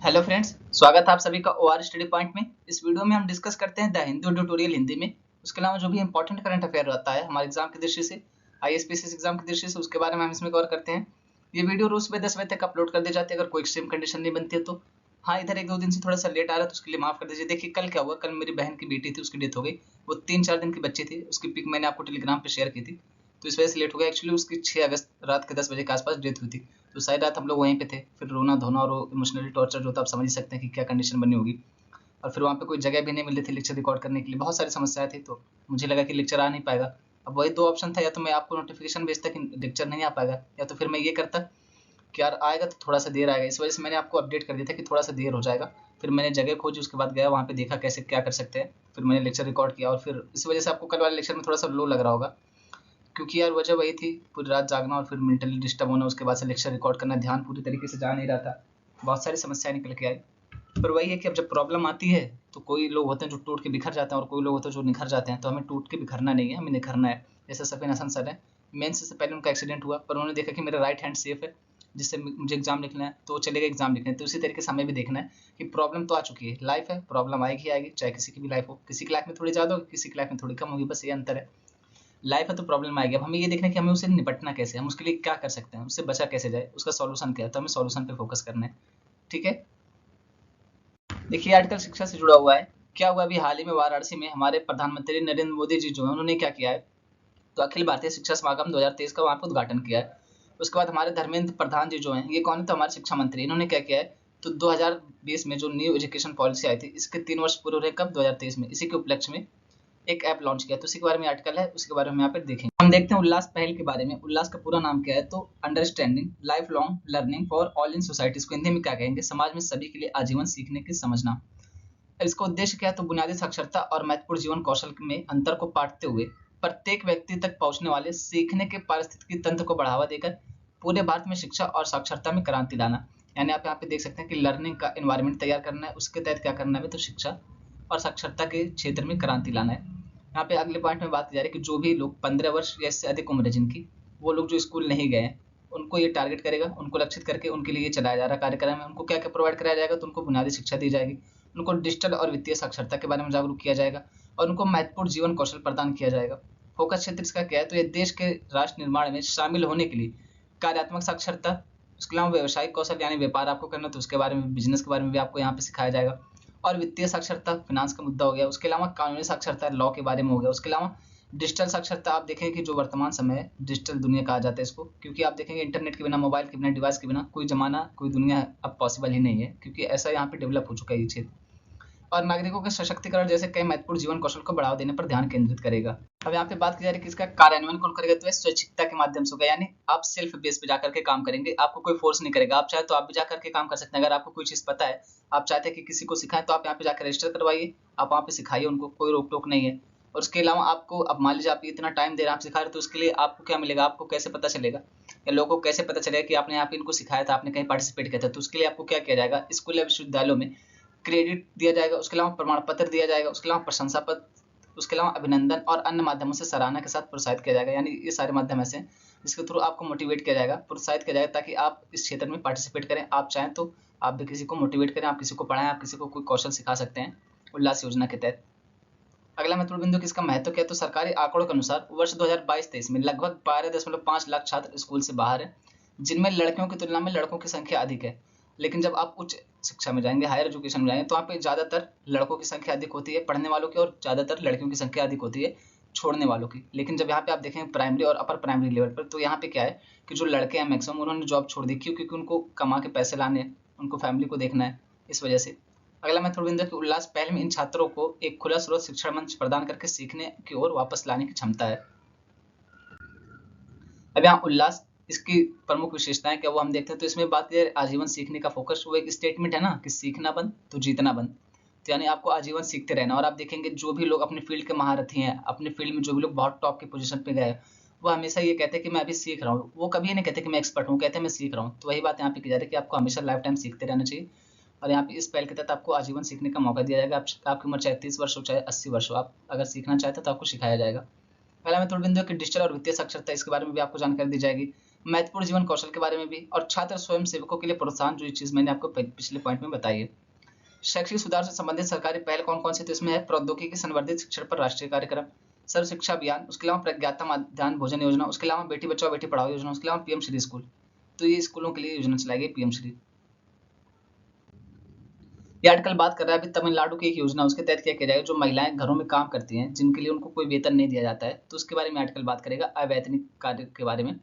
Hello friends, स्वागत है आप सभी का ओआर स्टडी पॉइंट में। इस वीडियो में हम डिस्कस करते हैं द हिंदू ट्यूटोरियल हिंदी में। उसके अलावा जो भी इंपॉर्टेंट करंट अफेयर रहता है हमारे एग्जाम की दृष्टि से, आईएएस एग्जाम की दृष्टि से, उसके बारे में हम इसमें कवर करते हैं। ये वीडियो रोज सुबह 10 बजे तक अपलोड कर दी जाती है अगर कोई एक्सट्रीम कंडीशन नहीं बनती है तो। हाँ, इधर 1-2 दिन से थोड़ा सा लेट आ रहा है तो उसके लिए माफ कर दीजिए। देखिए कल क्या हुआ, कल मेरी बहन की बेटी थी, उसकी डेथ हो गई। वो 3-4 दिन की बच्ची थी, उसकी पिक मैंने आपको टेलीग्राम पे शेयर की थी, तो इस वजह से लेट हो गया। एक्चुअली उसकी 6 अगस्त रात के 10 बजे के आसपास डेथ हुई थी, तो सारी रात हम लोग वहीं पे थे। फिर रोना धोना और इमोशनली टॉर्चर जो था, आप समझ ही सकते हैं कि क्या कंडीशन बनी होगी। और फिर वहाँ पे कोई जगह भी नहीं मिल रही थी लेक्चर रिकॉर्ड करने के लिए, बहुत सारी समस्याएं थी, तो मुझे लगा कि लेक्चर आ नहीं पाएगा। अब वही 2 ऑप्शन था, या तो मैं आपको नोटिफिकेशन भेजता कि लेक्चर नहीं आ पाएगा, या तो फिर मैं ये करता कि यार आएगा तो थोड़ा सा देर आएगा। इस वजह से मैंने आपको अपडेट कर दिया था कि थोड़ा सा देर हो जाएगा। फिर मैंने जगह खोजी, उसके बाद गया वहाँ पे, देखा कैसे क्या कर सकते हैं, फिर मैंने लेक्चर रिकॉर्ड किया। और फिर इस वजह से आपको कल वाले लेक्चर में थोड़ा सा लो लग रहा होगा, क्योंकि यार वजह वही थी, पूरी रात जागना और फिर मेंटली डिस्टर्ब होना, उसके बाद से लेक्चर रिकॉर्ड करना, ध्यान पूरी तरीके से जा नहीं रहा था, बहुत सारी समस्याएं निकल के आई। पर वही है कि अब जब प्रॉब्लम आती है तो कोई लोग होते हैं जो टूट के बिखर जाते हैं और कोई लोग होते हैं जो निखर जाते हैं, तो हमें टूट के बिखरना नहीं है, हमें निखरना है। जैसे सफीन हसन सर है, मेंस से पहले उनका एक्सीडेंट हुआ, पर उन्होंने देखा कि मेरा राइट हैंड सेफ है, जिससे मुझे एग्जाम लिखना है, तो चलेगा एग्जाम लिखने। तो उसी तरीके से हमें भी देखना है कि प्रॉब्लम तो आ चुकी है, लाइफ है, प्रॉब्लम आएगी ही आएगी, चाहे किसी की भी लाइफ हो। किसी की लाइफ में थोड़ी ज़्यादा होगी, किसी की लाइफ में थोड़ी कम होगी, बस ये अंतर है। लाइफ है तो प्रॉब्लम आएगी। अब हमें ये देखना है कि हमें उससे निपटना कैसे है, हम उसके लिए क्या कर सकते हैं, उससे बचा कैसे जाए, उसका सॉल्यूशन क्या है, तो हमें सॉल्यूशन पे फोकस करना है। ठीक है, देखिए आर्टिकल शिक्षा से जुड़ा हुआ है। क्या हुआ अभी हाल ही में वाराणसी में, हमारे प्रधानमंत्री नरेंद्र मोदी जी जो है, उन्होंने क्या किया है, तो अखिल भारतीय शिक्षा समागम 2023 का वहाँ पे उद्घाटन किया है। उसके बाद हमारे धर्मेंद्र प्रधान जी जो हैं, ये कौन है, तो हमारे शिक्षा मंत्री, इन्होंने क्या किया है, तो 2020 में जो न्यू एजुकेशन पॉलिसी आई थी, इसके 3 वर्ष पूरे हुए कब, 2023 में, इसी के उपलक्ष्य में एक ऐप लॉन्च किया। तो उसी के बारे में आर्टिकल है, उसके बारे में यहाँ पे देखेंगे। हम देखते हैं उल्लास पहल के बारे में। उल्लास का पूरा नाम क्या है, तो understanding life long learning for all in society. इसको हिंदी में क्या कहेंगे, समाज में सभी के लिए आजीवन सीखने की समझना। इसका उद्देश्य क्या है, तो बुनियादी साक्षरता और महत्वपूर्ण जीवन कौशल में अंतर को पाटते हुए प्रत्येक व्यक्ति तक पहुंचने वाले सीखने के पारिस्थितिकी तंत्र को बढ़ावा देकर पूरे भारत में शिक्षा और साक्षरता में क्रांति लाना। यानी आप यहाँ पे देख सकते हैं कि लर्निंग का एनवायरनमेंट तैयार करना है, उसके तहत क्या करना है, तो शिक्षा और साक्षरता के क्षेत्र में क्रांति लाना है। यहाँ पे अगले पॉइंट में बात की जा रही है कि जो भी लोग 15 वर्ष या इससे अधिक उम्र है जिनकी, वो लोग जो स्कूल नहीं गए हैं, उनको ये टारगेट करेगा, उनको लक्षित करके उनके लिए चलाया जा रहा कार्यक्रम है। उनको क्या क्या प्रोवाइड कराया जाएगा, तो उनको बुनियादी शिक्षा दी जाएगी, उनको डिजिटल और वित्तीय साक्षरता के बारे में जागरूक किया जाएगा, और उनको महत्वपूर्ण जीवन कौशल प्रदान किया जाएगा। फोकस क्षेत्र इसका क्या है, तो ये देश के राष्ट्र निर्माण में शामिल होने के लिए कार्यात्मक साक्षरता, उसके अलावा व्यवसायिक कौशल यानी व्यापार आपको करना, तो उसके बारे में, बिजनेस के बारे में भी आपको यहाँ पे सिखाया जाएगा। और वित्तीय साक्षरता, फिनांस का मुद्दा हो गया। उसके अलावा कानूनी साक्षरता, लॉ के बारे में हो गया। उसके अलावा डिजिटल साक्षरता, आप देखेंगे कि जो वर्तमान समय है, डिजिटल दुनिया कहा जाता है इसको, क्योंकि आप देखेंगे इंटरनेट के बिना, मोबाइल के बिना, डिवाइस के बिना कोई जमाना, कोई दुनिया अब पॉसिबल ही नहीं है, क्योंकि ऐसा यहाँ पे डेवलप हो चुका है ये क्षेत्र। और नागरिकों के सशक्तिकरण जैसे कई महत्वपूर्ण जीवन कौशल को बढ़ावा देने पर ध्यान केंद्रित करेगा। अब यहाँ पे बात की जा रही है कि इसका कार्यान्वयन कौन करेगा, तो स्वैच्छिकता के माध्यम से होगा, यानी आप सेल्फ बेस पे जाकर के काम करेंगे, आपको कोई फोर्स नहीं करेगा। आप चाहे तो आप भी जाकर के काम कर सकते हैं। अगर आपको कोई चीज पता है, आप चाहते हैं कि किसी को सिखाएं, तो आप यहाँ पे जाकर रजिस्टर करवाइए, आप वहाँ पे सिखाइए उनको, कोई रोक टोक नहीं है। और उसके अलावा आपको, अब मान लीजिए आप इतना टाइम दे रहे हैं, आप सिखा रहे, तो उसके लिए आपको क्या मिलेगा, आपको कैसे पता चलेगा, या लोगों को कैसे पता चलेगा कि आपने यहाँ पे इनको सिखाया था, आपने कहीं पार्टिसिपेट किया था। तो उसके लिए आपको क्या किया जाएगा, स्कूल या विश्वविद्यालयों में क्रेडिट दिया जाएगा, उसके अलावा प्रमाण पत्र दिया जाएगा, उसके अलावा प्रशंसा पत्र, उसके अलावा अभिनंदन, और अन्य माध्यमों से सराहना के साथ प्रोत्साहित किया जाएगा। यानी ये सारे माध्यम ऐसे हैं जिसके थ्रू आपको मोटिवेट किया जाएगा, प्रोत्साहित किया जाएगा, ताकि आप इस क्षेत्र में पार्टिसिपेट करें। आप चाहें तो आप भी किसी को मोटिवेट करें, आप किसी को पढ़ाएं, आप किसी को कोई कौशल सिखा सकते हैं उल्लास योजना के तहत। अगला महत्वपूर्ण बिंदु किसका महत्व क्या है, तो सरकारी आंकड़ों के अनुसार वर्ष 2022-23 में लगभग 12.5 लाख छात्र स्कूल से बाहर हैं, जिनमें लड़कियों की तुलना में लड़कों की संख्या अधिक है। लेकिन जब आप उच्च शिक्षा में जाएंगे, हायर एजुकेशन में जाएंगे, तो वहाँ पे ज़्यादातर लड़कों की संख्या अधिक होती है पढ़ने वालों की, और ज़्यादातर लड़कियों की संख्या अधिक होती है छोड़ने वालों की। लेकिन जब यहाँ पे आप देखेंगे प्राइमरी और अपर प्राइमरी लेवल पर, तो यहाँ पे क्या है कि जो लड़के हैं मैक्सिमम, उन्होंने जॉब छोड़ दी। क्यों, क्योंकि उनको कमा के पैसे लाने हैं, उनको फैमिली को देखना है, इस वजह से। अगला महत्वपूर्ण बिंदु है कि उल्लास पहल में इन छात्रों को एक खुला स्रोत शिक्षण मंच प्रदान करके सीखने की ओर वापस लाने की क्षमता है। अब यहाँ उल्लास, इसकी प्रमुख विशेषताएं क्या, वो हम देखते हैं। तो इसमें बात करें आजीवन सीखने का फोकस, वो एक स्टेटमेंट है ना कि सीखना बंद तो जीतना बंद। तो यानी आपको आजीवन सीखते रहना। और आप देखेंगे जो भी लोग अपने फील्ड के महारथी हैं, अपने फील्ड में जो भी लोग बहुत टॉप की पोजीशन पे गए, वो हमेशा ये कहते हैं कि मैं अभी सीख रहा हूँ। वो कभी नहीं कहते कि मैं एक्सपर्ट हूँ, कहते हैं मैं सीख रहा हूँ। तो वही बात यहाँ पे की जा रही है कि आपको हमेशा लाइफ टाइम सीखते रहना चाहिए। और यहाँ पे इस पहल के तहत आपको आजीवन सीखने का मौका दिया जाएगा। आपकी उम्र चाहे 30 वर्ष हो चाहे 80 वर्ष हो, आप अगर सीखना चाहते हैं तो आपको सिखाया जाएगा। पहला महत्वपूर्ण बिंदु है कि डिजिटल और वित्तीय साक्षरता, इसके बारे में भी आपको जानकारी दी जाएगी। महत्वपूर्ण जीवन कौशल के बारे में भी, और छात्र स्वयं सेवकों के लिए प्रोत्साहन, जो ये चीज मैंने आपको पिछले पॉइंट में बताई है। शैक्षिक सुधार से संबंधित सरकारी पहल कौन कौन सी, तो इसमें है प्रौद्योगिकी संवर्धित शिक्षण पर राष्ट्रीय कार्यक्रम, सर्व शिक्षा अभियान, उसके अलावा प्रज्ञाता मध्याह्न भोजन योजना, उसके अलावा बेटी बचाओ बेटी पढ़ाओ योजना, उसके अलावा पीएम श्री स्कूल। तो ये स्कूलों के लिए योजना चलाई गई पीएम श्री। ये आर्टिकल बात कर रहा है अभी तमिलनाडु की एक योजना, उसके तहत क्या किया जाएगा, जो महिलाएं घरों में काम करती हैं जिनके लिए उनको कोई वेतन नहीं दिया जाता है, तो उसके बारे में आर्टिकल बात करेगा। अवैतनिक कार्य के बारे में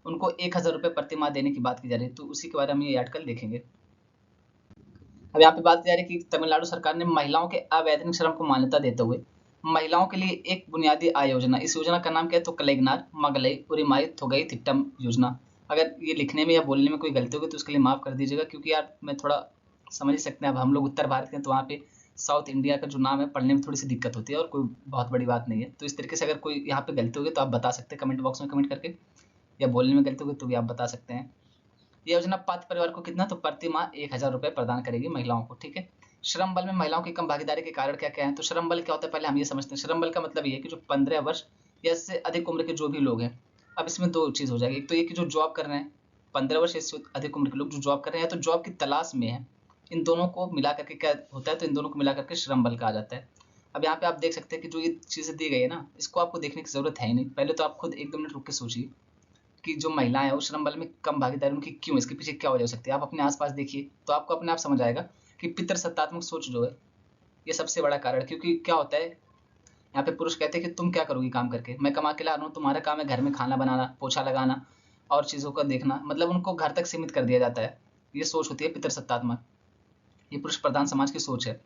उनको 1,000 रुपये प्रति माह देने की बात की जा रही है, तो उसी के बारे में ये आर्टिकल देखेंगे। अब यहाँ पे बात की जा रही है कि तमिलनाडु सरकार ने महिलाओं के अवैतनिक श्रम को मान्यता देते हुए महिलाओं के लिए एक बुनियादी आय योजना, इस योजना का नाम क्या है, तो कलेगनार मगलई उरिमाई थोगई तिट्टम योजना। अगर ये लिखने में या बोलने में कोई गलती होगी तो उसके लिए माफ कर दीजिएगा, क्योंकि यार मैं थोड़ा समझ ही सकते हैं, अब हम लोग उत्तर भारत के हैं तो वहाँ पे साउथ इंडिया का जो नाम है पढ़ने में थोड़ी सी दिक्कत होती है, और कोई बहुत बड़ी बात नहीं है। तो इस तरीके से अगर कोई यहाँ पे गलती होगी तो आप बता सकते हैं कमेंट बॉक्स में कमेंट करके, या बोलने में गलती होगी तो भी आप बता सकते हैं। ये योजना पात्र परिवार को कितना, तो प्रति माह 1,000 रुपये प्रदान करेगी महिलाओं को, ठीक है। श्रम बल में महिलाओं की कम भागीदारी के कारण क्या क्या है, तो श्रम बल क्या होता है पहले हम ये समझते हैं। श्रम बल का मतलब ये है कि जो 15 वर्ष या इससे अधिक उम्र के जो भी लोग हैं, अब इसमें दो चीज हो जाएगी। एक तो ये कि जो जॉब कर रहे हैं, 15 वर्ष इससे अधिक उम्र के लोग जो जॉब कर रहे हैं या तो जॉब की तलाश में है, इन दोनों को मिला करके क्या होता है, तो इन दोनों को मिला करके श्रम बल कहा जाता है। अब यहाँ पे आप देख सकते हैं कि जो ये चीजें दी गई है ना, इसको आपको देखने की जरूरत है ही नहीं, पहले तो आप खुद 1-2 मिनट रुक के सोचिए कि जो महिलाएं हैं वो श्रम बल में कम भागीदारी उनकी क्यों, इसके पीछे क्या वजह हो सकती है। आप अपने आसपास देखिए तो आपको अपने आप समझ आएगा कि पितृसत्तात्मक सोच जो है ये सबसे बड़ा कारण। क्योंकि क्या होता है, यहाँ पे पुरुष कहते हैं कि तुम क्या करोगी काम करके, मैं कमा के ला रहा हूँ, तुम्हारा काम है घर में खाना बनाना, पोछा लगाना और चीजों का देखना, मतलब उनको घर तक सीमित कर दिया जाता है। ये सोच होती है पितृसत्तात्मक, ये पुरुष प्रधान समाज की सोच है।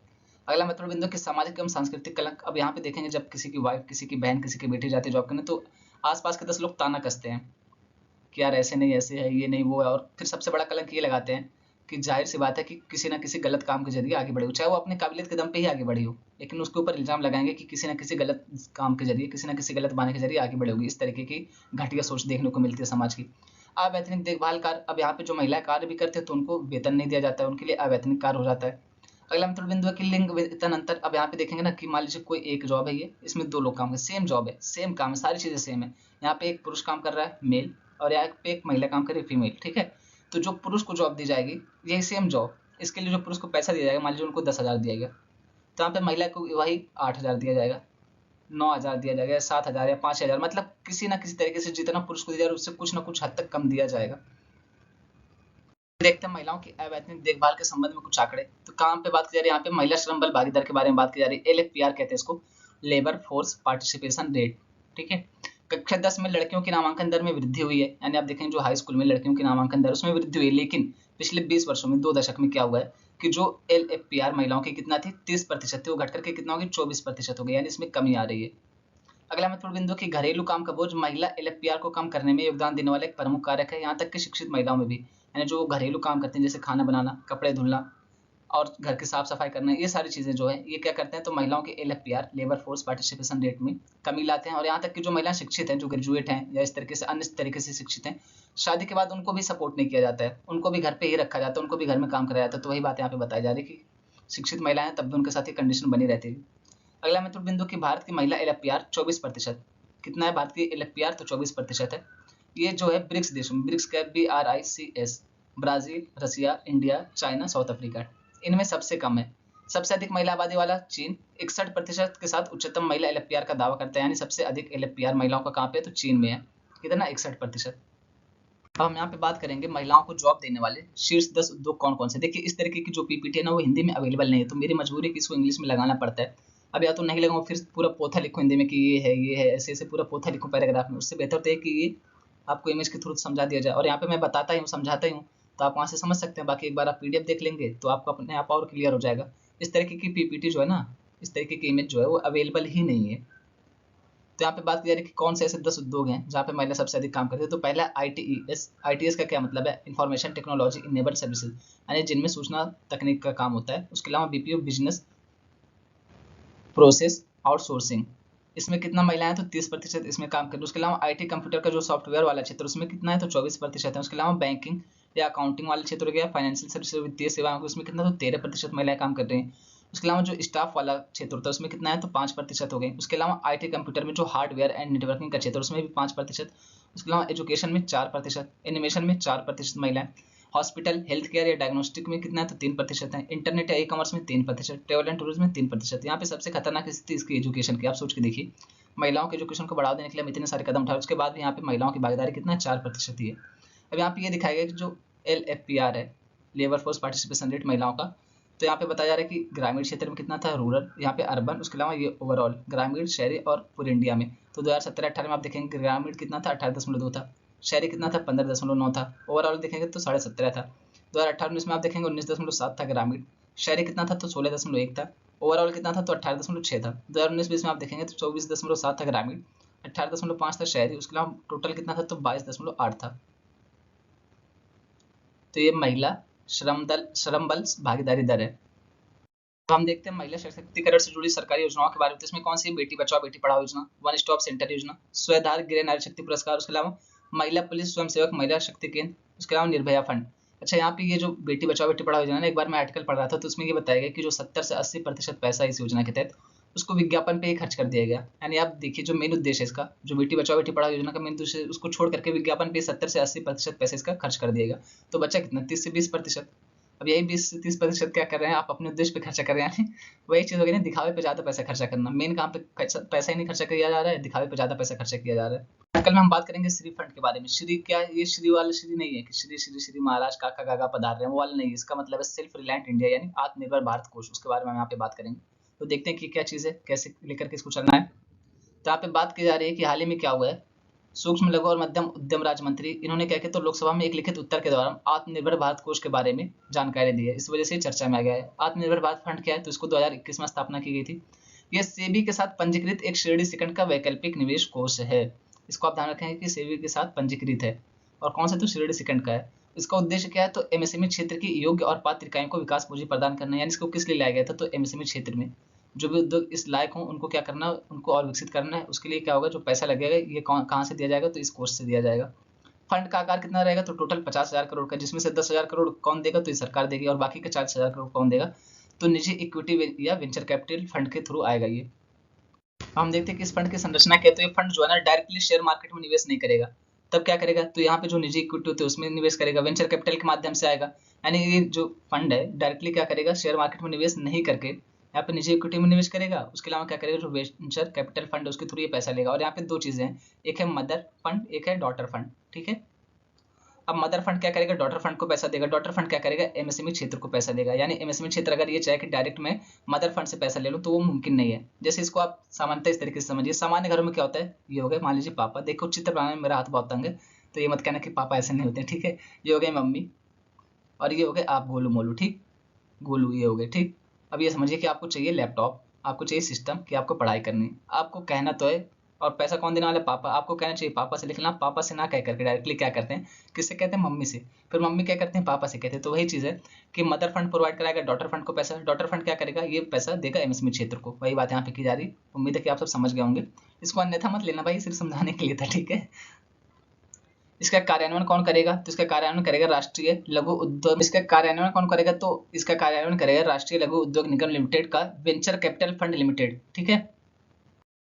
अगला महत्वपूर्ण बिंदु की सामाजिक एवं सांस्कृतिक कलंक। अब यहाँ पे देखेंगे जब किसी की वाइफ, किसी की बहन, किसी की बेटी जाती है जॉब करने, तो आसपास के 10 लोग ताना कसते हैं कि यार ऐसे नहीं, ऐसे है, ये नहीं, वो है। और फिर सबसे बड़ा कलंक ये लगाते हैं कि जाहिर सी बात है कि किसी ना किसी गलत काम के जरिए आगे बढ़ी हो, चाहे वो अपने काबिलियत के दम पे ही आगे बढ़ी हो, लेकिन उसके ऊपर इल्जाम लगाएंगे कि किसी ना किसी गलत काम के जरिए, किसी ना किसी गलत बहाने के जरिए आगे बढ़ी होगी। इस तरीके की घटिया सोच देखने को मिलती है समाज की। अवैतनिक देखभाल कार्य। अब यहाँ पे जो महिलाएं कार्य भी करते हैं तो उनको वेतन नहीं दिया जाता है, उनके लिए अवैतनिक कार्य हो जाता है। अगला महत्वपूर्ण बिंदु है कि लिंग वेतन अंतर। अब यहाँ पे देखेंगे ना कि मान लीजिए कोई एक जॉब है, ये इसमें 2 लोग काम कर, सेम जॉब है, सेम काम है, सारी चीजें सेम है। यहाँ पे एक पुरुष काम कर रहा है मेल, और यहाँ पे एक महिला काम कर रही है फीमेल, ठीक है। तो जो पुरुष को जॉब दी जाएगी, यही सेम जॉब, इसके लिए जो पुरुष को पैसा दिया जाएगा, मान लीजिए उनको 10,000 दिया गया, तो यहाँ पे महिला को वही 8,000 दिया जाएगा, 9,000 दिया जाएगा, 7,000 या 5,000, मतलब किसी ना किसी तरीके से जितना पुरुष को दिया जाएगा उससे कुछ ना कुछ हद तक कम दिया जाएगा। देखते हैं महिलाओं की अवैतनिक देखभाल के संबंध में कुछ आंकड़े। तो काम पे बात की जा रही है, यहाँ पे महिला श्रम बल भागीदार के बारे में बात की जा रही है। LFPR कहते हैं इसको, लेबर फोर्स पार्टिसिपेशन रेट, ठीक है। कक्षा 10 में लड़कियों की नामांकन दर में वृद्धि हुई है, यानी आप देखें जो हाई स्कूल में लड़कियों की नामांकन दर उसमें वृद्धि हुई है, लेकिन पिछले 20 वर्षों में 2 दशक में क्या हुआ है कि जो LFPR महिलाओं की कितना थी 30% थी, वो घट करके कितना होगी 24% हो गई, यानी इसमें कमी आ रही है। अगला महत्वपूर्ण बिंदु की घरेलू काम का बोझ। महिला LFPR को कम करने में योगदान देने वाला एक प्रमुख कारक है, यहाँ तक कि शिक्षित महिलाओं में भी, यानी जो घरेलू काम करते हैं जैसे खाना बनाना, कपड़े धुलना और घर की साफ सफाई करना, ये सारी चीजें जो है ये क्या करते हैं, तो महिलाओं के LFPR labour force participation rate में कमी लाते हैं। और यहाँ तक कि जो महिलाएं शिक्षित हैं, जो ग्रेजुएट हैं या इस तरीके से अन्य तरीके से शिक्षित हैं, शादी के बाद उनको भी सपोर्ट नहीं किया जाता है, उनको भी घर पे ही रखा जाता है, उनको भी घर में काम कराया जाता है। तो वही बात यहाँ पे बताई जा रही है कि शिक्षित महिलाएं तब भी उनके साथ ये कंडीशन बनी रहती है। अगला महत्वपूर्ण बिंदु की भारत की महिला LFPR 24%। कितना है भारत की LFPR, तो 24% है। ये जो है ब्रिक्स देशों में, ब्रिक्स का BRICS, ब्राजील, रसिया, इंडिया, चाइना, साउथ अफ्रीका, इनमें सबसे कम है। सबसे अधिक महिला आबादी वाला चीन 61% के साथ उच्चतम महिला LFPR का दावा करता है, यानी सबसे अधिक LFPR महिलाओं का कहाँ पे है, तो चीन में है। कितना, 61%। अब हम यहाँ पे बात करेंगे महिलाओं को जॉब देने वाले शीर्ष 10 उद्योग कौन कौन से। देखिए इस तरीके की जो PPT है ना वो हिंदी में अवेलेबल नहीं है, तो मेरी मजबूरी है कि इसको इंग्लिश में लगाना पड़ता है। अब या तो नहीं लगाऊं फिर पूरा पोथा लिखो हिंदी में कि ये है ऐसे ऐसे पूरा पोथा लिखो पैराग्राफ में, उससे बेहतर तो है कि ये आपको इमेज के थ्रू समझा दिया जाए, और यहाँ पे मैं बताता ही हूँ, समझाता ही हूँ, तो आप वहाँ से समझ सकते हैं। बाकी एक बार आप PDF देख लेंगे तो आपको अपने आप और क्लियर हो जाएगा। इस तरीके की PPT जो है ना, इस तरीके की इमेज जो है वो अवेलेबल ही नहीं है। तो यहाँ पे बात की जा रही है कि कौन से ऐसे 10 उद्योग हैं जहाँ पे महिला सबसे अधिक काम करती है। तो पहला ITES का क्या मतलब है, इंफॉर्मेशन टेक्नोलॉजी इनेबल्ड सर्विसेज, यानी जिनमें सूचना तकनीक का काम होता है। उसके अलावा BPO बिजनेस प्रोसेस आउटसोर्सिंग, इसमें कितना महिलाएं हैं, तो 30% इसमें काम करती है। उसके अलावा IT कंप्यूटर का जो सॉफ्टवेयर वाला क्षेत्र उसमें कितना है, तो 24% है। उसके अलावा बैंकिंग या अकाउंटिंग वाले क्षेत्र हो गया, फाइनेंशियल सर्विसेज वित्तीय सेवाएं, उसमें कितना, तो 13% महिलाएं काम कर रही हैं। उसके अलावा जो स्टाफ वाला क्षेत्र होता है उसमें कितना है, तो 5% हो गई। उसके अलावा IT कंप्यूटर में जो हार्डवेयर एंड नेटवर्किंग का क्षेत्र उसमें भी 5%। उसके अलावा एजुकेशन में 4%, एनिमेशन में 4% महिलाएं, हॉस्पिटल, हेल्थ केयर या डायग्नोस्टिक में कितना है तो 3% है, इंटरनेट या ई कॉमर्स में 3%, ट्रेवल एंड टूरिज्म में 3%। यहाँ पे सबसे खतरनाक स्थिति इसकी एजुकेशन की, आप सोच के देखिए, महिलाओं के एजुकेशन को बढ़ावा देने के लिए हम इतने सारे कदम उठाए, उसके बाद भी यहाँ पे महिलाओं की भागीदारी कितना है 4% ही है। अब यहाँ पे ये दिखाया गया कि जो LFPR है, लेबर फोर्स पार्टिसिपेशन रेट महिलाओं का, तो यहाँ पे बताया जा रहा है कि ग्रामीण क्षेत्र में कितना था, रूरल, यहाँ पे अर्बन, उसके अलावा ये ओवरऑल ग्रामीण, शहरी और पूरे इंडिया में। तो 2017-18 में आप देखेंगे ग्रामीण कितना था 18.2 था, शहरी कितना था 15.9 था, ओवरऑल देखेंगे तो 17.5 था। 2018-19 में आप देखेंगे 19.7 था ग्रामीण, शहरी कितना था तो 16.1 था, ओवरऑल कितना था तो 18.6 था। 2019-20 में आप देखेंगे तो 24.7 था ग्रामीण, 18.5 था शहरी, उसके अलावा टोटल कितना था तो 22.8 था। तो ये महिला श्रम बल भागीदारी दर है। तो हम देखते हैं महिला सशक्तिकरण से जुड़ी सरकारी योजनाओं के बारे में। तो इसमें कौन सी, बेटी बचाओ बेटी पढ़ाओ योजना, वन स्टॉप सेंटर योजना, स्वयंधार गृह नारी शक्ति पुरस्कार, उसके अलावा महिला पुलिस स्वयंसेवक महिला शक्ति केंद्र, उसके अलावा निर्भया फंड। अच्छा, यहाँ पे ये जो बेटी बचाओ बेटी पढ़ाओ योजना है, एक बार मैं आर्टिकल पढ़ रहा था तो उसमें ये बताया गया कि जो 70 से 80% पैसा इस योजना के तहत उसको विज्ञापन पे ही खर्च कर दिया गया। यानी आप देखिए जो मेन उद्देश्य है इसका, जो बेटी बचाओ बेटी पढ़ाओ योजना का मेन उद्देश्य, उसको छोड़ करके विज्ञापन पे 70 से 80% पैसा इसका खर्च कर दिएगा। तो बच्चा कितना, 30 से 20%। अब यही 20 से 30% क्या कर रहे हैं आप, अपने उद्देश्य पे खर्चा कर रहे हैं। वही चीज हो गई ना, दिखावे पे ज्यादा पैसा खर्चा करना। मेन काम पे पैसा ही नहीं खर्चा किया जा रहा है, दिखावे पे ज्यादा पैसा खर्चा किया जा रहा है। कल में हम बात करेंगे श्री फंड के बारे में। श्री क्या, ये श्री वाला श्री नहीं है कि श्री श्री श्री महाराज काका काका पधार रहे हैं, वो वाला नहीं है। इसका मतलब है सेल्फ रिलायंट इंडिया, यानी आत्मनिर्भर भारत कोष। उसके बारे में हम यहाँ पे बात करेंगे। तो देखते हैं कि क्या चीज है, कैसे लेकर के इसको चलना है। तो यहाँ पे बात की जा रही है कि हाल ही में क्या हुआ है, सूक्ष्म लघु और मध्यम उद्यम राज्य मंत्री, इन्होंने क्या किया तो लोकसभा में एक लिखित उत्तर के दौरान आत्मनिर्भर भारत कोष के बारे में जानकारी दी है। इस वजह से चर्चा में आ गया है। आत्मनिर्भर भारत फंड क्या है, तो इसको 2021 में स्थापना की गई थी। यह सेबी के साथ पंजीकृत एक श्रेणी सेकंड का वैकल्पिक निवेश कोष है। इसको आप ध्यान रखें कि सेबी के साथ पंजीकृत है और कौन सा, तो श्रेणी सेकंड का है। इसका उद्देश्य क्या है, तो एमएसएमई क्षेत्र की योग्य और पात्र इकाइयों को विकास पूंजी प्रदान करना है। यानी इसको किस लिए लाया गया था, तो एमएसएमई क्षेत्र में जो भी उद्योग इस लायक हो उनको क्या करना है, उनको और विकसित करना है। उसके लिए क्या होगा, जो पैसा लगेगा ये कहाँ से दिया जाएगा, तो इस कोष से दिया जाएगा। फंड का आकार कितना रहेगा, तो टोटल 50,000 करोड़ का, जिसमें से 10,000 करोड़ कौन देगा, तो ये सरकार देगी, और बाकी का 40,000 करोड़ कौन देगा, तो निजी इक्विटी या वेंचर कैपिटल फंड के थ्रू आएगा ये। हम देखते हैं कि इस फंड की संरचना क्या है। तो ये फंड जो है ना डायरेक्टली शेयर मार्केट में निवेश नहीं करेगा। तब क्या करेगा, तो यहाँ पे जो निजी इक्विटी होती है उसमें निवेश करेगा, वेंचर कैपिटल के माध्यम से आएगा। यानी ये जो फंड है डायरेक्टली क्या करेगा, शेयर मार्केट में निवेश नहीं करके यहाँ पे निजी इक्विटी में निवेश करेगा। उसके अलावा क्या करेगा, जो वेंचर कैपिटल फंड है उसके थ्रू ये पैसा लेगा। और यहाँ पे दो चीजें हैं, एक है मदर फंड, एक है डॉटर फंड। ठीक है, अब मदर फंड क्या करेगा, डॉटर फंड को पैसा देगा। डॉटर फंड क्या करेगा, एमएसएमई क्षेत्र को पैसा देगा। यानी एमएसएमई क्षेत्र अगर ये चाहे कि डायरेक्ट में मदर फंड से पैसा ले लो तो वो मुमकिन नहीं है। जैसे इसको आप सामान्यतः इस तरीके से समझिए, सामान्य घरों में क्या होता है, ये हो गए मान लीजिए पापा, देखो चित्र बनाने में मेरा हाथ बहुत तंग है तो ये मत कहना कि पापा ऐसे नहीं होते, ठीक है। ये हो गए मम्मी और ये हो गए आप गोलू मोलू, ठीक, गोलू ये हो गए, ठीक। अब ये समझिए कि आपको चाहिए लैपटॉप, आपको चाहिए सिस्टम कि आपको पढ़ाई करनी, आपको कहना तो है, और पैसा कौन देने वाला है, पापा। आपको कहना चाहिए पापा से, लिखना पापा से ना कह करके डायरेक्टली क्या करते हैं, किससे कहते हैं, मम्मी से। फिर मम्मी क्या करते हैं, पापा से कहते हैं। तो वही चीज़ है कि मदर फंड प्रोवाइड कराएगा डॉटर फंड को पैसा, डॉटर फंड क्या करेगा, ये पैसा देगा एमएसएमई क्षेत्र को। वही बात यहाँ पे की जा रही। उम्मीद है कि आप सब समझ गए होंगे। इसको अन्यथा मत लेना भाई, सिर्फ समझाने के लिए था, ठीक है। इसका कार्यान्वयन कौन करेगा, तो इसका कार्यान्वयन करेगा राष्ट्रीय लघु उद्योग, इसका कार्यान्वयन कौन करेगा, तो इसका कार्यान्वयन करेगा राष्ट्रीय लघु उद्योग निगम लिमिटेड का वेंचर कैपिटल फंड लिमिटेड, ठीक है।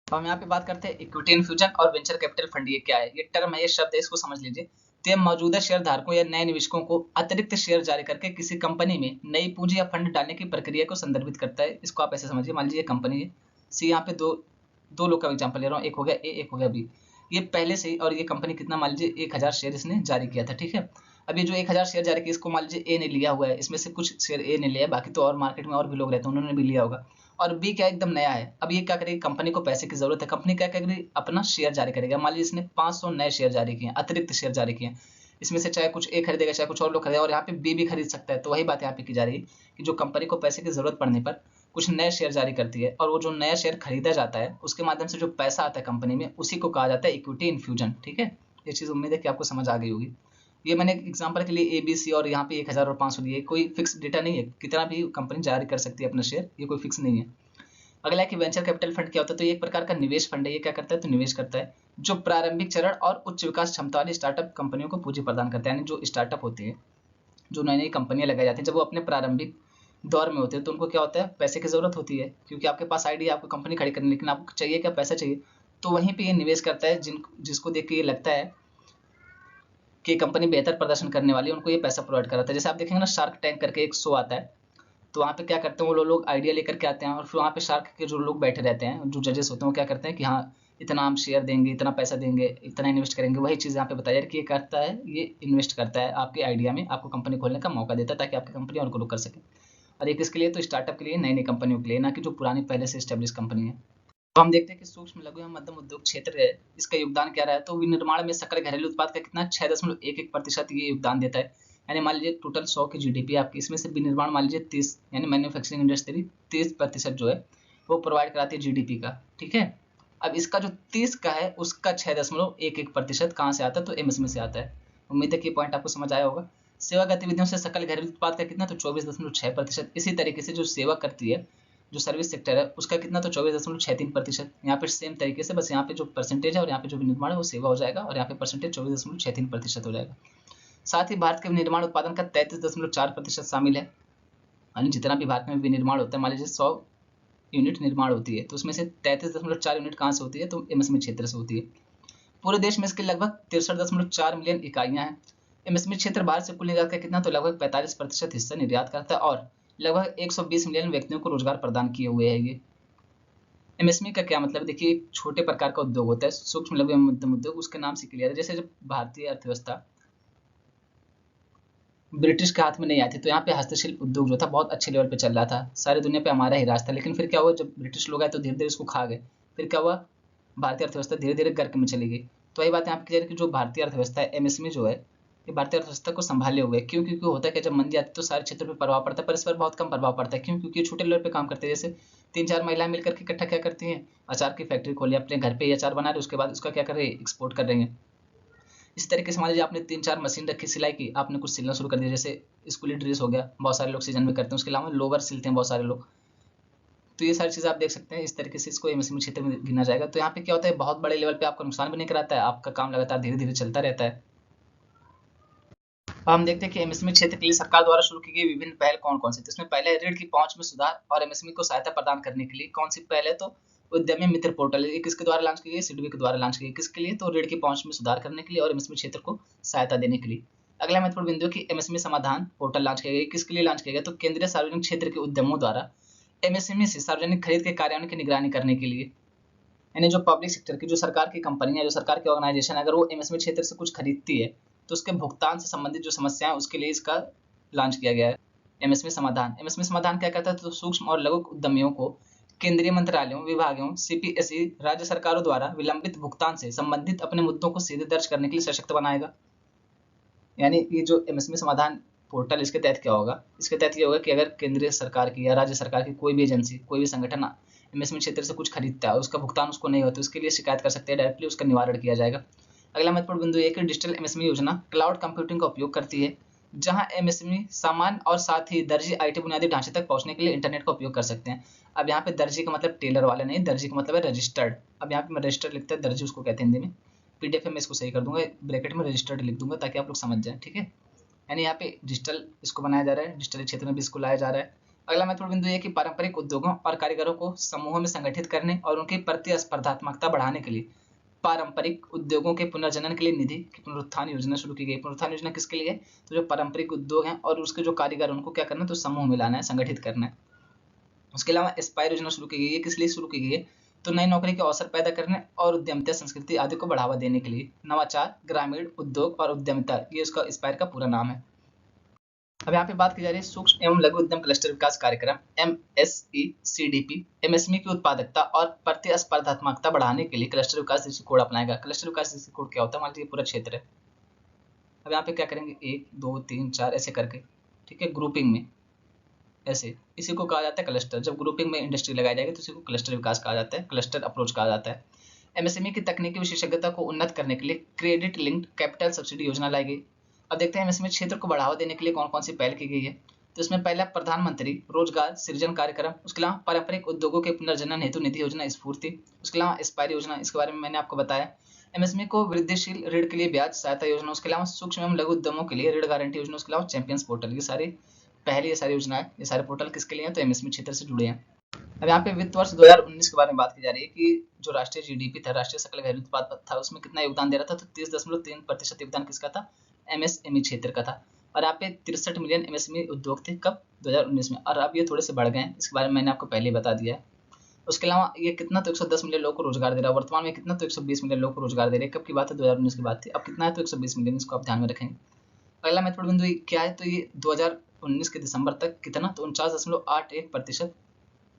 तो हम यहाँ पे बात करते हैं इक्विटी इन्फ्यूजन और वेंचर कैपिटल फंड। ये क्या है, ये टर्म है, ये शब्द है, इसको समझ लीजिए। तो ये मौजूदा शेयर धारकों या नए निवेशकों को अतिरिक्त शेयर जारी करके किसी कंपनी में नई पूंजी या फंड डालने की प्रक्रिया को संदर्भित करता है। इसको आप ऐसे समझिए, मान लीजिए कंपनी है सी, यहाँ पे दो लोग का एग्जाम्पल ले रहा हूँ, एक हो गया ए, एक हो गया बी। ये पहले से ही, और ये कंपनी कितना, मान लीजिए 1000 शेयर इसने जारी किया था, ठीक है। अब ये जो 1000 शेयर जारी किया, इसको मान लीजिए ए ने लिया हुआ है, इसमें से कुछ शेयर ए ने लिया है, बाकी तो और मार्केट में और भी लोग रहते हैं, उन्होंने भी लिया होगा। और बी क्या एकदम नया है। अब ये क्या करेगी, कंपनी को पैसे की जरूरत है, कंपनी क्या करेगी, अपना शेयर जारी करेगा। मान लीजिए इसने 500 नए शेयर जारी किए, अतिरिक्त शेयर जारी किए, इसमें से चाहे कुछ ए खरीदेगा, चाहे कुछ और लोग खरीदेगा, और यहाँ पे बी भी खरीद सकता है। तो वही बात यहाँ पे की जा रही है कि जो कंपनी को पैसे की जरूरत पड़ने पर कुछ नए शेयर जारी करती है, और वो जो नया शेयर खरीदा जाता है उसके माध्यम से जो पैसा आता है कंपनी में, उसी को कहा जाता है इक्विटी इन्फ्यूजन, ठीक है। ये चीज उम्मीद है कि आपको समझ आ गई होगी। ये मैंने एग्जांपल के लिए ABC और यहाँ पे 1000 और 500 दिए, कोई फिक्स डेटा नहीं है, कितना भी कंपनी जारी कर सकती है अपना शेयर, ये कोई फिक्स नहीं है। अगला है कि वेंचर कैपिटल फंड क्या होता है, तो ये एक प्रकार का निवेश फंड है। ये क्या करता है, तो निवेश करता है जो प्रारंभिक चरण और उच्च विकास क्षमता वाली स्टार्टअप कंपनियों को पूंजी प्रदान करता है। यानी जो स्टार्टअप होते हैं, जो नई नई कंपनियां लगाई जाती हैं, जब वो अपने प्रारंभिक दौर में होते हैं तो उनको क्या होता है, पैसे की जरूरत होती है, क्योंकि आपके पास आइडिया, आपको कंपनी खड़ी करनी, लेकिन आपको चाहिए क्या, पैसा चाहिए। तो वहीं पे ये निवेश करता है जिसको देख के ये लगता है कि कंपनी बेहतर प्रदर्शन करने वाली है उनको ये पैसा प्रोवाइड कराता है। जैसे आप देखेंगे ना, शार्क टैंक करके एक शो आता है, तो वहाँ पे क्या करते हैं वो लोग आइडिया लेकर के आते हैं और फिर वहाँ पे शार्क के जो लोग बैठे रहते हैं, जो जजेस होते हैं, वो क्या करते हैं कि हाँ इतना हम शेयर देंगे, इतना पैसा देंगे, इतना इन्वेस्ट करेंगे। वही चीज़ यहाँ पे बताया कि ये करता है, ये इन्वेस्ट करता है आपके आइडिया में, आपको कंपनी खोलने का मौका देता है ताकि आपकी कंपनी और ग्रो कर सके। और ये किसके लिए? तो स्टार्टअप के लिए, नई नई कंपनियों के लिए, ना कि जो पुरानी पहले से स्टेब्लिश कंपनी है। तो हम देखते हैं कि सूक्ष्म लघु एवं मध्यम उद्योग क्षेत्र है, इसका योगदान क्या रहा है। तो विनिर्माण में सकल घरेलू उत्पाद का कितना 6.11% ये योगदान देता है। यानी मान लीजिए टोटल 100 की जीडीपी आपकी, इसमें से विनिर्माण मान लीजिए 30, यानी मैन्युफैक्चरिंग इंडस्ट्री 30% जो है वो प्रोवाइड कराती है जीडीपी का। ठीक है, अब इसका जो 30 का है उसका 6.11% कहाँ से आता है? तो एमएसएमई से आता है। उम्मीद है कि पॉइंट आपको समझ आया होगा। सेवा गतिविधियों से सकल घरेलू उत्पाद का कितना? तो 24.6%। इसी तरीके से जो सेवा करती है, जो सर्विस सेक्टर है, उसका कितना? तो 24.63%। यहाँ पे सेम तरीके से, बस यहाँ पे जो परसेंटेज है और यहाँ पे जो विनिर्माण है वो सेवा हो जाएगा, और यहाँ पे परसेंटेज 24.63% हो जाएगा। साथ ही भारत के विनिर्माण उत्पादन का 33.4% शामिल है। यानी जितना भी भारत में विनिर्माण होता है, मान लीजिए 100 यूनिट निर्माण होती है, तो उसमें से 33.4 यूनिट कहाँ से होती है? तो एमएसएमई क्षेत्र से होती है। पूरे देश में इसके लगभग 63.4 मिलियन इकाइयां हैं। एमएसएमई क्षेत्र भारत से कुल निर्यात का कितना? तो लगभग 45% हिस्सा निर्यात करता है और लगभग 120 मिलियन व्यक्तियों को रोजगार प्रदान किए हुए है ये। एमएसएमई का क्या मतलब? देखिए, एक छोटे प्रकार का उद्योग होता है, सूक्ष्म लघु एवं मध्यम उद्योग, उसके नाम से क्लियर है। जैसे जब भारतीय अर्थव्यवस्था ब्रिटिश के हाथ में नहीं आई थी, तो यहाँ पे हस्तशिल्प उद्योग जो था बहुत अच्छे लेवल पे चल रहा था, सारी दुनिया पे हमारा ही राज था। लेकिन फिर क्या हुआ, जब ब्रिटिश लोग आए तो धीरे धीरे इसको खा गए। फिर क्या हुआ, भारतीय अर्थव्यवस्था धीरे धीरे गर्क में चली गई। तो वही बात यहाँ पे कह रही है कि जो भारतीय अर्थव्यवस्था है, एमएसएमई जो है, ये भारतीय अर्थव्यवस्था को संभाले हुए। क्यों? क्योंकि होता है कि जब मंदी आती है तो सारे क्षेत्रों पर प्रभाव पड़ता है, पर इस पर बहुत कम प्रभाव पड़ता है। क्यों? क्योंकि ये छोटे लेवल पे काम करते हैं। जैसे 3-4 महिलाएं मिलकर के इकट्ठा क्या करती हैं, अचार की फैक्ट्री खोली, अपने घर पे ही अचार बना रहे, उसके बाद उसका क्या कर रहे हैं, एक्सपोर्ट कर रहे हैं। इसी तरीके से मान लीजिए आपने 3-4 मशीन रखी सिलाई की, आपने कुछ सिलना शुरू कर दिया। जैसे स्कूली ड्रेस हो गया, बहुत सारे लोग सीजन में करते हैं, उसके अलावा लोवर सिलते हैं बहुत सारे लोग। तो ये सारी चीज़ें आप देख सकते हैं, इस तरीके से इसको एमएसएमई क्षेत्र में गिना जाएगा। तो यहाँ पे क्या होता है, बहुत बड़े लेवल पे आपका नुकसान भी नहीं कराता है, आपका काम लगातार धीरे धीरे चलता रहता है। अब हम देखते हैं कि एमएसएमई क्षेत्र के लिए सरकार द्वारा शुरू की गई विभिन्न पहल कौन कौन सी। तो इसमें पहले ऋण की पहुंच में सुधार और एमएसएमई को सहायता प्रदान करने के लिए कौन सी पहल है? तो उद्यमी मित्र पोर्टल, ये किसके द्वारा लॉन्च की गई? सिडबी के द्वारा लॉन्च की गई। किसके लिए? तो ऋण की पहुंच में सुधार करने के लिए और एमएसएमई क्षेत्र को सहायता देने के लिए। अगला महत्वपूर्ण बिंदु की एमएसएमई समाधान पोर्टल लॉन्च किया गया। किसके लिए लॉन्च किया गया? तो केंद्रीय सार्वजनिक क्षेत्र के उद्यमों द्वारा एमएसएमई से सार्वजनिक खरीद के कार्यान्वयन की निगरानी करने के लिए। यानी जो पब्लिक सेक्टर की, जो सरकार की कंपनी है, जो सरकार की ऑर्गेनाइजेशन, अगर वो एमएसएमई क्षेत्र से कुछ खरीदती है तो उसके भुगतान से संबंधित जो समस्या है उसके लिए इसका लॉन्च किया गया है एमएसएमई समाधान। एमएसएमई समाधान क्या कहता है? तो सूक्ष्म और लघु उद्यमियों को केंद्रीय मंत्रालयों, विभागों, सीपीएसई, राज्य सरकारों द्वारा विलंबित भुगतान से संबंधित अपने मुद्दों को सीधे दर्ज करने के लिए सशक्त बनाएगा। यानी ये जो एमएसएमई समाधान पोर्टल, इसके तहत क्या होगा? इसके तहत ये होगा कि अगर केंद्रीय सरकार की या राज्य सरकार की कोई भी एजेंसी, कोई भी संगठन एमएसएमई क्षेत्र से कुछ खरीदता है, उसका भुगतान उसको नहीं होता, उसके लिए शिकायत कर सकते हैं डायरेक्टली, उसका निवारण किया जाएगा। अगला महत्वपूर्ण बिंदु ये कि डिजिटल एमएसएमई योजना क्लाउड कंप्यूटिंग का उपयोग करती है, जहां एमएसएमई सामान और साथ ही दर्जी आईटी बुनियादी ढांचे तक पहुंचने के लिए इंटरनेट का उपयोग कर सकते हैं। अब यहाँ पे दर्जी का मतलब टेलर वाला नहीं, दर्जी का मतलब है रजिस्टर्ड। अब यहाँ पे मैं रजिस्टर्ड लिखता है, दर्जी उसको कहते हैं हिंदी में। पीडीएफ में इसको सही कर दूंगा, ब्रैकेट में रजिस्टर्ड लिख दूंगा ताकि आप लोग समझ जाए। ठीक है, यानी यहाँ पे डिजिटल इसको बनाया जा रहा है, डिजिटल क्षेत्र में भी इसको लाया जा रहा है। अगला महत्वपूर्ण बिंदु ये कि पारंपरिक उद्योगों और कारीगरों को समूहों में संगठित करने और उनकी प्रतिस्पर्धात्मकता बढ़ाने के लिए पारंपरिक उद्योगों के पुनर्जनन के लिए निधि की पुनरुत्थान योजना शुरू की गई। पुनरुत्थान योजना किसके लिए है? तो जो पारंपरिक उद्योग हैं और उसके जो कारीगर, उनको क्या करना है? तो समूह में लाना है, संगठित करना है। उसके अलावा एस्पायर योजना शुरू की गई है। किस लिए शुरू की गई है? तो नई नौकरी के अवसर पैदा करने और उद्यमिता संस्कृति आदि को बढ़ावा देने के लिए। नवाचार, ग्रामीण उद्योग और उद्यमिता, ये उसका एस्पायर का पूरा नाम है। अब यहाँ पे बात की जा रही है सूक्ष्म एवं लघु उद्यम क्लस्टर विकास कार्यक्रम MSECDP। एमएसएमई की उत्पादकता और प्रतिस्पर्धात्मकता बढ़ाने के लिए क्लस्टर विकास दृष्टिकोण अपनाएगा। क्लस्टर विकास दृष्टिकोण क्या होता है? मान लीजिए पूरा क्षेत्र है। अब यहाँ पे क्या करेंगे, 1 2 3 4 ऐसे करके, ठीक है, ग्रुपिंग में ऐसे, इसी को कहा जाता है क्लस्टर। जब ग्रुपिंग में इंडस्ट्री लगाई जाएगी तो इसी को क्लस्टर विकास कहा जाता है, क्लस्टर अप्रोच कहा जाता है। एमएसएमई की तकनीकी विशेषज्ञता को उन्नत करने के लिए क्रेडिट लिंक्ड कैपिटल सब्सिडी योजना लाई गई। अब देखते हैं एमएसएमई क्षेत्र को बढ़ावा देने के लिए कौन कौन सी पहल की गई है। तो इसमें पहला प्रधानमंत्री रोजगार सृजन कार्यक्रम, उसके अलावा पारंपरिक उद्योगों के पुनर्जनन हेतु निधि योजना स्फूर्ति, उसके अलावा एस्पायर योजना, इसके बारे में मैंने आपको बताया। एमएसएमई को वृद्धिशील ऋण के लिए ब्याज सहायता योजना, उसके अलावा सूक्ष्म एवं लघु उद्यमों के लिए ऋण गारंटी योजना, उसके अलावा चैंपियंस पोर्टल, ये सारी पहले ये सारी योजना है। ये सारे पोर्टल किसके लिए हैं? तो एमएसएमई क्षेत्र से जुड़े हैं। अब यहाँ पे वित्त वर्ष 2019 के बारे में बात की जा रही है कि जो राष्ट्रीय जीडीपी था, राष्ट्रीय सकल घरेलू उत्पाद था, उसमें कितना योगदान दे रहा था? तो 30.3% योगदान किसका था? MSME क्षेत्र का था और यहाँ पे 63 मिलियन MSME उद्योग थे कब 2019 में, और अब ये थोड़े से बढ़ गए हैं, इसके बारे में मैंने आपको पहले ही बता दिया है। उसके अलावा ये कितना, तो 110 मिलियन लोगों को रोजगार दे रहा है वर्तमान में, कितना तो 120 मिलियन लोगों को रोजगार दे रहे हैं। कब की बात है, 2019 की बात थी। अब कितना है, तो 120 मिलियन, इसको आप ध्यान में रखेंगे। अगला महत्वपूर्ण बिंदु क्या है, तो ये 2019 के दिसंबर तक कितना, तो 49.81%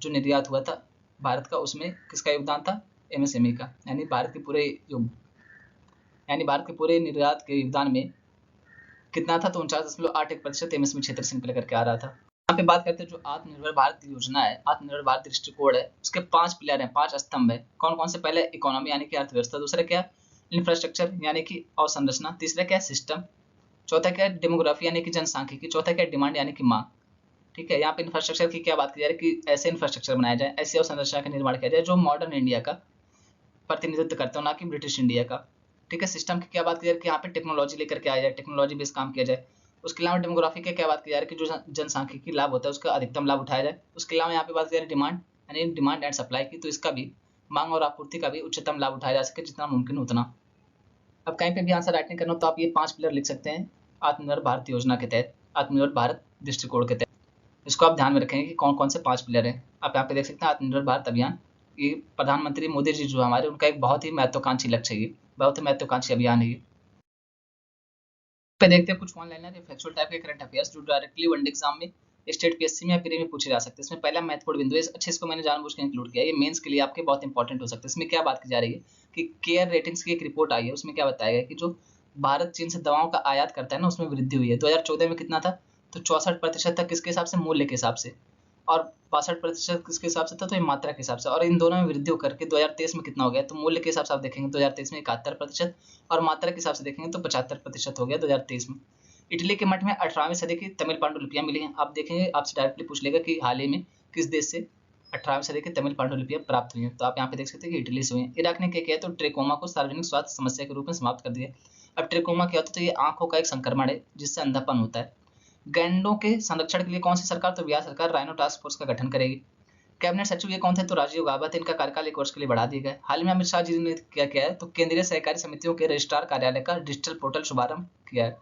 जो निर्यात हुआ था भारत का, उसमें किसका योगदान था, MSME का, यानी भारत के पूरे निर्यात के योगदान में कितना था, तो 49.81% MSME क्षेत्र से निकल करके आ रहा था। यहाँ पे बात करते हैं जो आत्मनिर्भर भारत योजना है, आत्मनिर्भर भारत दृष्टिकोण है, उसके 5 पिलर हैं, 5 स्तंभ है। कौन कौन से, पहले इकोनॉमी यानी कि अर्थव्यवस्था, दूसरा क्या इंफ्रास्ट्रक्चर यानी कि अवसंरचना, तीसरा क्या सिस्टम, चौथा क्या डेमोग्राफी यानी कि जनसांख्यिकी, चौथा क्या डिमांड यानी कि मांग। ठीक है, यहाँ पे इंफ्रास्ट्रक्चर की क्या बात की जा रही है कि ऐसे इंफ्रास्ट्रक्चर बनाया जाए, ऐसी अवसंरचना का निर्माण किया जाए जो मॉडर्न इंडिया का प्रतिनिधित्व करते हो, ना कि ब्रिटिश इंडिया का। ठीक है, सिस्टम की क्या बात की जा रही है कि यहाँ पे टेक्नोलॉजी लेकर के आया जाए, टेक्नोलॉजी बेस्ड काम किया जाए। उसके अलावा डेमोग्राफी की क्या बात की जा रही है कि जो जनसांख्यिकी लाभ होता है उसका अधिकतम लाभ उठाया जाए। उसके अलावा यहाँ पे बात की जा रही है डिमांड यानी डिमांड एंड सप्लाई की, तो इसका भी मांग और आपूर्ति का भी उच्चतम लाभ उठाया जा सके जितना मुमकिन उतना। अब कहीं पे भी आंसर राइटिंग करना हो तो आप ये 5 पिलर लिख सकते हैं आत्मनिर्भर भारत योजना के तहत, आत्मनिर्भर भारत दृष्टिकोण के तहत। इसको आप ध्यान में रखेंगे कि कौन कौन से 5 पिलर हैं। आप यहाँ पे देख सकते हैं आत्मनिर्भर भारत अभियान, ये प्रधानमंत्री मोदी जी जो हमारे, उनका एक बहुत ही महत्वाकांक्षी लक्ष्य है, ये बहुत ही महत्वाकांक्षी अभियान है। पे देखते हैं कुछ ऑनलाइन फैक्चुअल टाइप के करंट अफेयर्स जो डायरेक्टली वनडे एग्जाम में, स्टेट PSC में या प्री में पूछे जा सकते हैं। इसमें पहला महत्वपूर्ण बिंदु है, अच्छे इसको मैंने जानबूझ के इंक्लूड किया, ये मेंस के लिए आपके बहुत इंपॉर्टेंट हो सकता है। इसमें क्या बात की जा रही है कि केयर रेटिंग्स की एक रिपोर्ट आई है, उसमें क्या बताया गया कि जो भारत चीन से दवाओं का आयात करता है ना, उसमें वृद्धि हुई है। 2014 में कितना था, तो 64% तक, किसके हिसाब से, मूल्य के हिसाब से, और 62% किसके हिसाब से था, तो ये मात्रा के हिसाब से, और इन दोनों में वृद्धि होकर के 2023 में कितना हो गया, तो मूल्य के हिसाब से आप देखेंगे 2023 में 71% और मात्रा के हिसाब से देखेंगे तो 75% हो गया 2023 में। इटली के मठ में 18वीं सदी की तमिल पांडुलिपियां मिली हैं। आप देखेंगे, आपसे डायरेक्टली पूछ लेगा कि हाल ही में किस देश से 18वीं सदी की तमिल पांडुलिपियां प्राप्त हुई हैं, तो आप यहाँ पे देख सकते हैं कि इटली से हुई हैं। इराक ने क्या किया, तो ट्रेकोमा को सार्वजनिक स्वास्थ्य समस्या के रूप में समाप्त कर दिया। अब ट्रेकोमा क्या होता है, तो ये आंखों का एक संक्रमण है जिससे अंधापन होता है। गैंडों के संरक्षण के लिए कौन सी सरकार, तो बिहार सरकार राइनो टास्क फोर्स का गठन करेगी। कैबिनेट सचिव ये कौन थे, तो राजीव गाबा थे, इनका कार्यकाल 1 वर्ष के लिए बढ़ा दिया गया। हाल में अमित शाह जी ने क्या किया है, तो केंद्रीय सहकारी समितियों के रजिस्ट्रार कार्यालय का डिजिटल पोर्टल शुभारंभ किया है।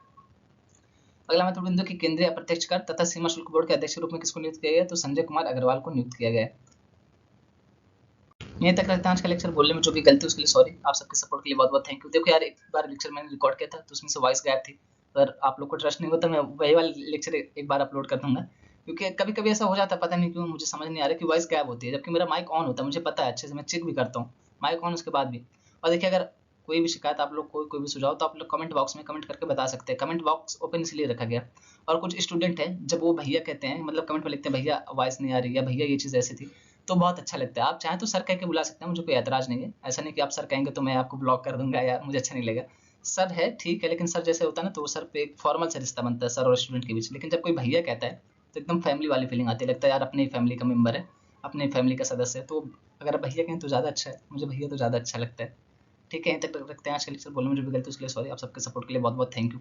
अगला महत्वपूर्ण बिंदु कि केंद्रीय अप्रत्यक्ष कर तथा सीमा शुल्क बोर्ड के अध्यक्ष के रूप में किसको नियुक्त किया गया, तो संजय कुमार अग्रवाल को नियुक्त किया गया है। यहीं तक रखते हैं आज का लेक्चर। बोलने में जो भी गलती उसके लिए सॉरी। आप सबके सपोर्ट के लिए बहुत बहुत थैंक यू। देखो यार, एक बार लेक्चर मैंने रिकॉर्ड किया था तो उसमें से वॉइस गायब थी, अगर आप लोग को ट्रस्ट नहीं होता मैं वही वाला लेक्चर एक बार अपलोड कर दूंगा, क्योंकि कभी कभी ऐसा हो जाता है, पता नहीं क्यों, मुझे समझ नहीं आ रहा कि वॉइस गायब होती है, जबकि मेरा माइक ऑन होता है, मुझे पता है अच्छे से, मैं चेक भी करता हूँ माइक ऑन उसके बाद भी। और देखिए, अगर कोई भी शिकायत आप लोग कोई भी सुझाव, तो आप लोग कमेंट बॉक्स में कमेंट करके बता सकते हैं। कमेंट बॉक्स ओपन इसलिए रखा गया, और कुछ स्टूडेंट हैं जब वो भैया कहते हैं, मतलब कमेंट में लिखते हैं भैया वॉइस नहीं आ रही, या भैया ये चीज़ ऐसी थी, तो बहुत अच्छा लगता है। आप चाहें तो सर कह के बुला सकते हैं, मुझे कोई ऐतराज नहीं है। ऐसा नहीं कि आप सर कहेंगे तो मैं आपको ब्लॉक कर दूंगा, यार मुझे अच्छा नहीं लगेगा। सर है ठीक है, लेकिन सर जैसे होता है ना, तो सर पे एक फॉर्मल सा रिश्ता बनता है सर और स्टूडेंट के बीच। लेकिन जब कोई भैया कहता है तो एकदम फैमिली वाली फीलिंग आती है, लगता है यार अपनी फैमिली का मेंबर है, अपनी फैमिली का सदस्य है। तो अगर भैया कहें तो ज़्यादा अच्छा है, मुझे भैया तो ज़्यादा अच्छा लगता है। ठीक है, यहीं तक रखते हैं आज का लेक्चर। बोलने में जो भी गलती उसके लिए सॉरी। आप सबके सपोर्ट के लिए बहुत बहुत थैंक यू।